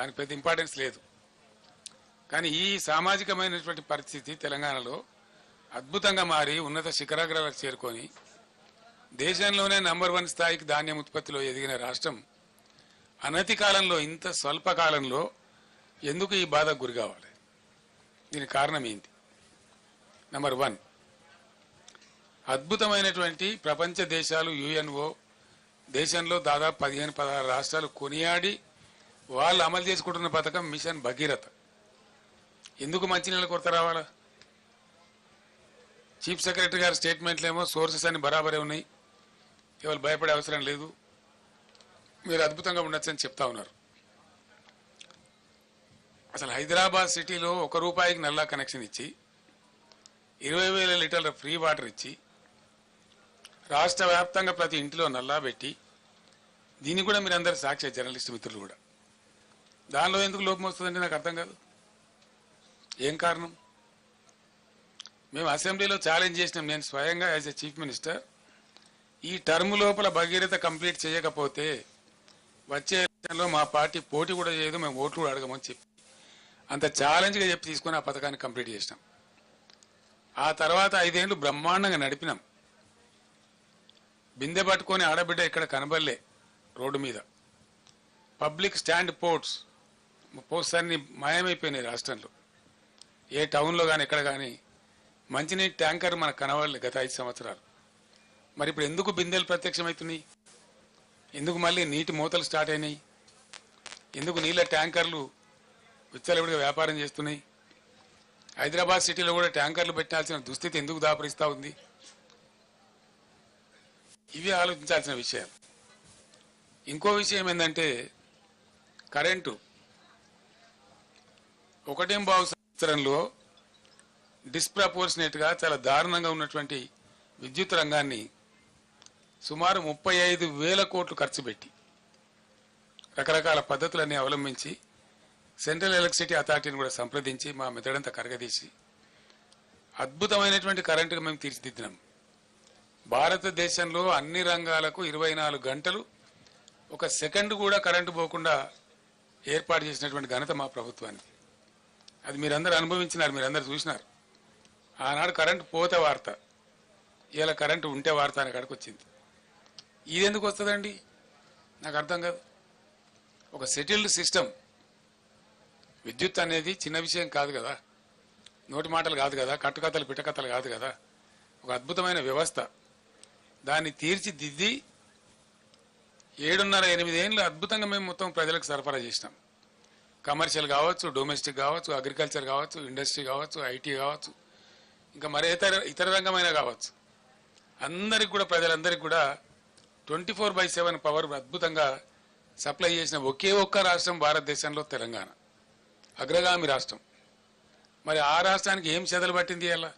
దానికి పెద్ద ఇంపార్టెన్స్ లేదు. కానీ ఈ సామాజికమైనటువంటి పరిస్థితి తెలంగాణలో అద్భుతంగా మారి ఉన్నత శిఖరాగ్రాలకు చేరుకొని దేశంలోనే నంబర్ 1 స్థాయికి ధాన్యం ఉత్పత్తిలో ఎదిగిన రాష్ట్రం అనతి కాలంలో, ఇంత స్వల్ప కాలంలో ఎందుకు ఈ బాధకు గురి కావాలి? దీనికి కారణం ఏంటి? నంబర్ 1, అద్భుతమైనటువంటి ప్రపంచ దేశాలు యుఎన్ఓ దేశంలో దాదాపు 15-16 రాష్ట్రాలు కొనియాడి వాళ్ళు అమలు చేసుకుంటున్న పథకం మిషన్ భగీరథ. ఎందుకు మంచినీళ్ళ కొరత రావాలా? చీఫ్ సెక్రటరీ గారి స్టేట్మెంట్లు ఏమో సోర్సెస్ అన్ని బరాబరే ఉన్నాయి, ఎవరు భయపడే అవసరం లేదు, మీరు అద్భుతంగా ఉండొచ్చని చెప్తా ఉన్నారు. అసలు హైదరాబాద్ సిటీలో ₹1 నల్లా కనెక్షన్ ఇచ్చి 20,000 లీటర్ల ఫ్రీ వాటర్ ఇచ్చి రాష్ట్ర వ్యాప్తంగా ప్రతి ఇంటిలో నల్లా పెట్టి, దీన్ని కూడా మీరు అందరు సాక్షి, జర్నలిస్ట్ మిత్రులు కూడా, దానిలో ఎందుకు లోపం వస్తుందంటే నాకు అర్థం కాదు. ఏం కారణం? మేము అసెంబ్లీలో ఛాలెంజ్ చేసినాం, నేను స్వయంగా యాజ్ ఎ చీఫ్ మినిస్టర్, ఈ టర్మ్ లోపల భగీరథ కంప్లీట్ చేయకపోతే వచ్చే ఎలక్షన్లో మా పార్టీ పోటీ కూడా చేయదు, మేము ఓట్లు కూడా అడగమని చెప్పి అంత ఛాలెంజ్గా చెప్పి తీసుకొని ఆ పథకాన్ని కంప్లీట్ చేసినాం. ఆ తర్వాత 5 ఏళ్ళు బ్రహ్మాండంగా నడిపినాం. బిందె పట్టుకొని ఆడబిడ్డ ఇక్కడ కనబడలే రోడ్డు మీద. పబ్లిక్ స్టాండ్ పోర్ట్స్ అన్ని మాయమైపోయినాయి రాష్ట్రంలో. ఏ టౌన్లో కానీ ఎక్కడ కానీ మంచినీటి ట్యాంకర్ మనకు కనబడలే గత 5 సంవత్సరాలు. మరి ఇప్పుడు ఎందుకు బిందెలు ప్రత్యక్షమవుతున్నాయి? ఎందుకు మళ్ళీ నీటి మూతలు స్టార్ట్ అయినాయి? ఎందుకు నీళ్ళ ట్యాంకర్లు విచ్చలవిడిగా వ్యాపారం చేస్తున్నాయి? హైదరాబాద్ సిటీలో కూడా ట్యాంకర్లు పెట్టాల్సిన దుస్థితి ఎందుకు దాపరిస్తూ ఉంది? ఇవి ఆలోచించాల్సిన విషయాలు. ఇంకో విషయం ఏంటంటే కరెంటు 1.5 సంవత్సరంలో డిస్ప్రపోర్షనేట్గా చాలా దారుణంగా ఉన్నటువంటి విద్యుత్ రంగాన్ని సుమారు 35,000 కోట్లు ఖర్చు పెట్టి రకరకాల పద్ధతులన్నీ అవలంబించి సెంట్రల్ ఎలక్ట్రిసిటీ అథారిటీని కూడా సంప్రదించి మా మెదడంతా కరగదీసి అద్భుతమైనటువంటి కరెంటుగా మేము తీర్చిదిద్దినాం. భారతదేశంలో అన్ని రంగాలకు 24 గంటలు ఒక సెకండ్ కూడా కరెంటు పోకుండా ఏర్పాటు చేసినటువంటి ఘనత మా ప్రభుత్వానికి. అది మీరందరూ అనుభవించినారు, మీరందరూ చూసినారు. ఆనాడు కరెంటు పోతే వార్త, ఇలా కరెంటు ఉంటే వార్త అనే కాడికి వచ్చింది. ఇది ఎందుకు వస్తుందండి నాకు అర్థం కాదు. ఒక సెటిల్డ్ సిస్టమ్, విద్యుత్ అనేది చిన్న విషయం కాదు కదా, నోటి మాటలు కాదు కదా, కట్టుకథలు పిట్టకథలు కాదు కదా, ఒక అద్భుతమైన వ్యవస్థ. దాన్ని తీర్చిదిద్ది 7.5-8 ఏళ్ళు అద్భుతంగా మేము మొత్తం ప్రజలకు సరఫరా చేసినాం. కమర్షియల్ కావచ్చు, డొమెస్టిక్ కావచ్చు, అగ్రికల్చర్ కావచ్చు, ఇండస్ట్రీ కావచ్చు, ఐటీ కావచ్చు, ఇంకా మరే ఇతర రంగమైనా కావచ్చు, అందరికి కూడా ప్రజలందరికీ కూడా 24/7 పవర్ అద్భుతంగా సప్లై చేసిన ఒకే ఒక్క రాష్ట్రం భారతదేశంలో తెలంగాణ, అగ్రగామి రాష్ట్రం. మరి ఆ రాష్ట్రానికి ఏం చెదలు పట్టింది? అలా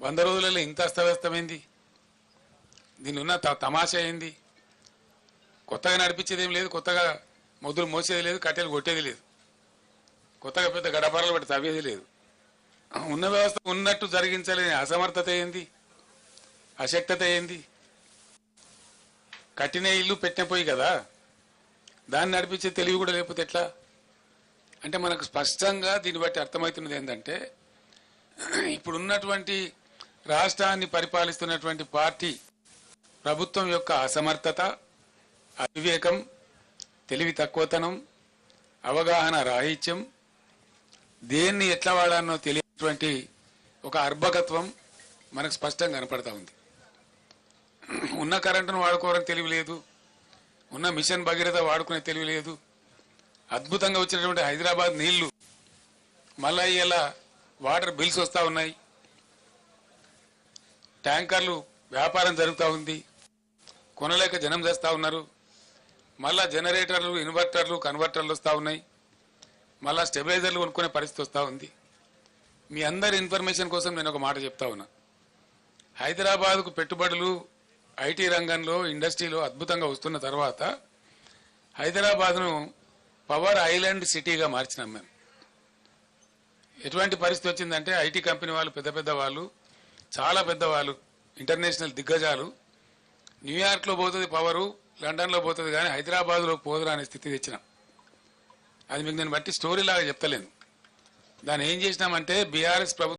100 రోజులలో ఇంత అస్తవ్యస్తమైంది. దీని ఉన్న తమాషా ఏంది? కొత్తగా నడిపించేది ఏం లేదు, కొత్తగా మొద్దులు మోసేది లేదు, కట్టెలు కొట్టేది లేదు, కొత్తగా పెద్ద గడపరలు పెట్టి తవ్వేది లేదు. ఉన్న వ్యవస్థ ఉన్నట్టు జరిగించలేని అసమర్థత ఏంది, అశక్తత ఏంది? కట్టిన ఇల్లు పెట్టిన పోయి కదా, దాన్ని నడిపించే తెలివి కూడా లేకపోతే ఎట్లా? అంటే మనకు స్పష్టంగా దీన్ని బట్టి అర్థమవుతున్నది ఏంటంటే, ఇప్పుడున్నటువంటి రాష్ట్రాన్ని పరిపాలిస్తున్నటువంటి పార్టీ ప్రభుత్వం యొక్క అసమర్థత, అవివేకం, తెలివి తక్కువతనం, అవగాహన రాహిత్యం, దేన్ని ఎట్లా వాడానో తెలియనటువంటి ఒక అర్భకత్వం మనకు స్పష్టంగా కనపడతా ఉంది. ఉన్న కరెంటును వాడుకోవడం తెలివి లేదు, ఉన్న మిషన్ భగీరథ వాడుకునే తెలివి లేదు. అద్భుతంగా వచ్చినటువంటి హైదరాబాద్ నీళ్లు మళ్ళా ఇలా వాటర్ బిల్స్ వస్తూ ఉన్నాయి, ట్యాంకర్లు వ్యాపారం జరుగుతూ ఉంది, కొనలేక జనం చేస్తూ ఉన్నారు. మళ్ళా జనరేటర్లు, ఇన్వర్టర్లు, కన్వర్టర్లు వస్తూ ఉన్నాయి, మళ్ళా స్టెబిలైజర్లు కొనుక్కునే పరిస్థితి వస్తూ ఉంది. మీ అందరి ఇన్ఫర్మేషన్ కోసం నేను ఒక మాట చెప్తా ఉన్నా. హైదరాబాద్కు పెట్టుబడులు ఐటీ రంగంలో, ఇండస్ట్రీలో అద్భుతంగా వస్తున్న తర్వాత హైదరాబాద్ను పవర్ ఐలాండ్ సిటీగా మార్చినాం మేము. ఎటువంటి పరిస్థితి వచ్చిందంటే ఐటీ కంపెనీ వాళ్ళు, పెద్ద పెద్ద వాళ్ళు, చాలా పెద్దవాళ్ళు, ఇంటర్నేషనల్ దిగ్గజాలు, న్యూయార్క్లో పోతుంది పవరు, లండన్లో పోతుంది కానీ హైదరాబాద్లో పోదురా అనే స్థితి తెచ్చినాం. అది మీకు నేను బట్టి స్టోరీ లాగా చెప్తలేను. దాన్ని ఏం చేసినామంటే బీఆర్ఎస్ ప్రభుత్వం